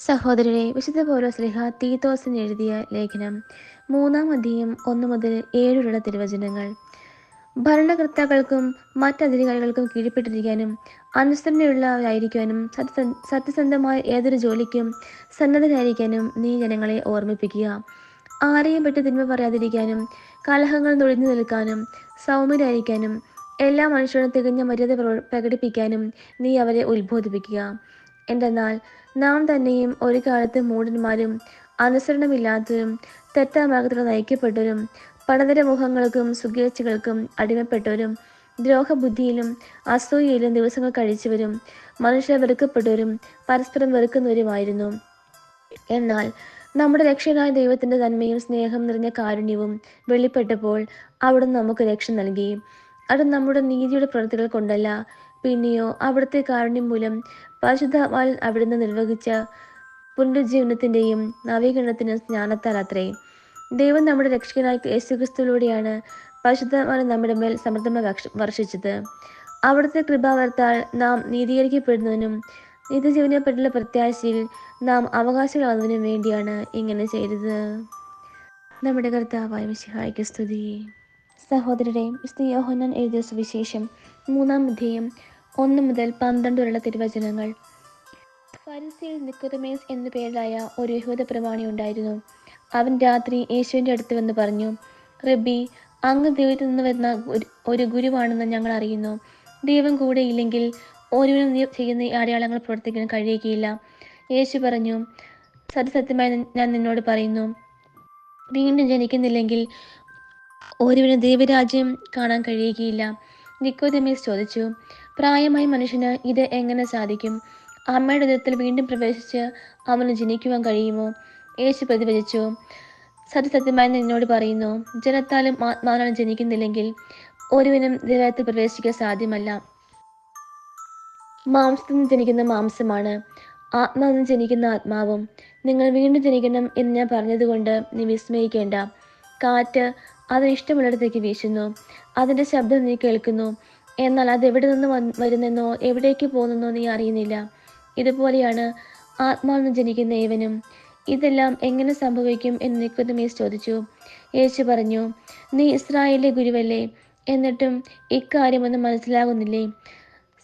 സഹോദരരെ, വിശുദ്ധ പൗലോസ്ലീഹ തീത്തോസിന് എഴുതിയ ലേഖനം 3-ാം അധ്യായം 1 മുതൽ 7 വരെയുള്ള തിരുവചനങ്ങൾ. ഭരണകർത്താക്കൾക്കും മറ്റധികാരികൾക്കും കീഴ്പ്പെട്ടിരിക്കാനും അനുസരണയുള്ളവരായിരിക്കാനും സത്യസന്ധമായ ഏതൊരു ജോലിക്കും സന്നദ്ധരായിരിക്കാനും നീ ജനങ്ങളെ ഓർമ്മിപ്പിക്കുക. ആരെയും പറ്റി തിന്മ പറയാതിരിക്കാനും കലഹങ്ങൾ തൊഴിഞ്ഞു നിൽക്കാനും സൗമ്യരായിരിക്കാനും എല്ലാ മനുഷ്യരും തികഞ്ഞ മര്യാദ പ്രകടിപ്പിക്കാനും നീ അവരെ ഉത്ബോധിപ്പിക്കുക. എന്തെന്നാൽ നാം തന്നെയും ഒരു കാലത്ത് മൂഢന്മാരും അനുസരണമില്ലാത്തവരും തെറ്റായ മാർഗത്തിലൂടെ നയിക്കപ്പെട്ടവരും പണതരമുഖങ്ങൾക്കും സുഖേച്ഛകൾക്കും അടിമപ്പെട്ടവരും ദ്രോഹബുദ്ധിയിലും അസൂയയിലും ദിവസങ്ങൾ കഴിച്ചവരും മനുഷ്യരെ വെറുക്കപ്പെട്ടവരും പരസ്പരം വെറുക്കുന്നവരുമായിരുന്നു. എന്നാൽ നമ്മുടെ രക്ഷകനായ ദൈവത്തിന്റെ നന്മയും സ്നേഹം നിറഞ്ഞ കാരുണ്യവും വെളിപ്പെട്ടപ്പോൾ അവിടുന്ന് നമുക്ക് രക്ഷ നൽകി. അത് നമ്മുടെ നീതിയുടെ പ്രവൃത്തികൾ കൊണ്ടല്ല, പിന്നെയോ അവിടുത്തെ കാരുണ്യം മൂലം പരിശുദ്ധാത്മാവിൽ അവിടുന്ന് നിർവഹിച്ച പുനരുജ്ജീവനത്തിന്റെയും നവീകരണത്തിന്റെയും ജ്ഞാനത്താൽ അത്രേ. ദൈവം നമ്മുടെ രക്ഷകനായ യേശുക്രിസ്തുവിലൂടെയാണ് പരിശുദ്ധാത്മാവിനെ നമ്മുടെ മേൽ സമൃദ്ധമായി വർഷിച്ചത്. അവിടുത്തെ കൃപാവരത്താൽ നാം നീതീകരിക്കപ്പെടുന്നതിനും നിത്യജീവനെ പറ്റിയുള്ള പ്രത്യാശയിൽ നാം അവകാശികളാകുന്നതിനും വേണ്ടിയാണ് ഇങ്ങനെ ചെയ്തത്. നമ്മുടെ കർത്താവായ മിശിഹായ്ക്ക് സ്തുതി. സഹോദരരെ, വിശുദ്ധ യോഹന്നാൻ എഴുതിയ സുവിശേഷം 3-ാം അധ്യായം 1 മുതൽ 12 വരെയുള്ള തിരുവചനങ്ങൾ. ഫരിസേയൻ നിക്കോദെമോസ് എന്നു പേരായ ഒരു യഹൂദ പ്രമാണി ഉണ്ടായിരുന്നു. അവൻ രാത്രി യേശുവിന്റെ അടുത്ത് വന്ന് പറഞ്ഞു, റബ്ബി, അങ്ങ് ദൈവത്തിൽ നിന്ന് വരുന്ന ഒരു ഗുരുവാണെന്ന് ഞങ്ങൾ അറിയുന്നു. ദൈവം കൂടെ ഇല്ലെങ്കിൽ ഒരുവനും നീ ചെയ്യുന്ന അടയാളങ്ങൾ പ്രവർത്തിക്കാൻ കഴിയുകയില്ല. യേശു പറഞ്ഞു, സത്യസത്യമായി ഞാൻ നിന്നോട് പറയുന്നു, വീണ്ടും ജനിക്കുന്നില്ലെങ്കിൽ ഒരുവന് ദൈവരാജ്യം കാണാൻ കഴിയുകയില്ല. നിക്കോദെമോസ് ചോദിച്ചു, പ്രായമായ മനുഷ്യന് ഇത് എങ്ങനെ സാധിക്കും? അമ്മയുടെ ഉദരത്തിൽ വീണ്ടും പ്രവേശിച്ച് അവന് ജനിക്കുവാൻ കഴിയുമോ? യേശു പ്രതിവചിച്ചു, സത്യസത്യമായി നിന്നോട് പറയുന്നു, ജനത്താലും ആത്മാവിനാലും ജനിക്കുന്നില്ലെങ്കിൽ ഒരുവനും ദൈവത്തിൽ പ്രവേശിക്കാൻ സാധ്യമല്ല. മാംസത്തിൽ നിന്ന് ജനിക്കുന്ന മാംസമാണ്, ആത്മാവിൽ നിന്ന് ജനിക്കുന്ന ആത്മാവും. നിങ്ങൾ വീണ്ടും ജനിക്കണം എന്ന് ഞാൻ പറഞ്ഞതുകൊണ്ട് നീ വിസ്മയിക്കേണ്ട. കാറ്റ് അതിന് ഇഷ്ടമുള്ളിടത്തേക്ക് വീശുന്നു, അതിന്റെ ശബ്ദം നീ കേൾക്കുന്നു, എന്നാൽ അത് എവിടെ നിന്ന് വരുന്നെന്നോ എവിടേക്ക് പോകുന്നെന്നോ നീ അറിയുന്നില്ല. ഇതുപോലെയാണ് ആത്മാവിൽ നിന്ന് ജനിക്കുന്ന ഏവനും. ഇതെല്ലാം എങ്ങനെ സംഭവിക്കും എന്ന് നിക്കോദെമോസ് ചോദിച്ചു. യേശു പറഞ്ഞു, നീ ഇസ്രായേലിലെ ഗുരുവല്ലേ, എന്നിട്ടും ഇക്കാര്യമൊന്നും മനസ്സിലാകുന്നില്ലേ?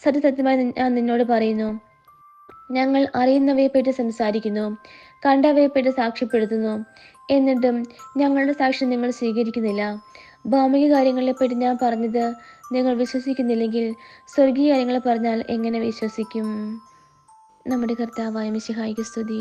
സത്യസത്യമായി ഞാൻ നിന്നോട് പറയുന്നു, ഞങ്ങൾ അറിയുന്നവയെപ്പറ്റി സംസാരിക്കുന്നു, കണ്ടവയെപ്പറ്റി സാക്ഷ്യപ്പെടുത്തുന്നു, എന്നിട്ടും ഞങ്ങളുടെ സാക്ഷ്യം നിങ്ങൾ സ്വീകരിക്കുന്നില്ല. ഭൗമിക കാര്യങ്ങളെപ്പറ്റി ഞാൻ പറഞ്ഞത് നിങ്ങൾ വിശ്വസിക്കുന്നില്ലെങ്കിൽ സ്വർഗീയ കാര്യങ്ങൾ പറഞ്ഞാൽ എങ്ങനെ വിശ്വസിക്കും? നമ്മുടെ കർത്താവായ മിശിഹായ്ക്ക് സ്തുതി.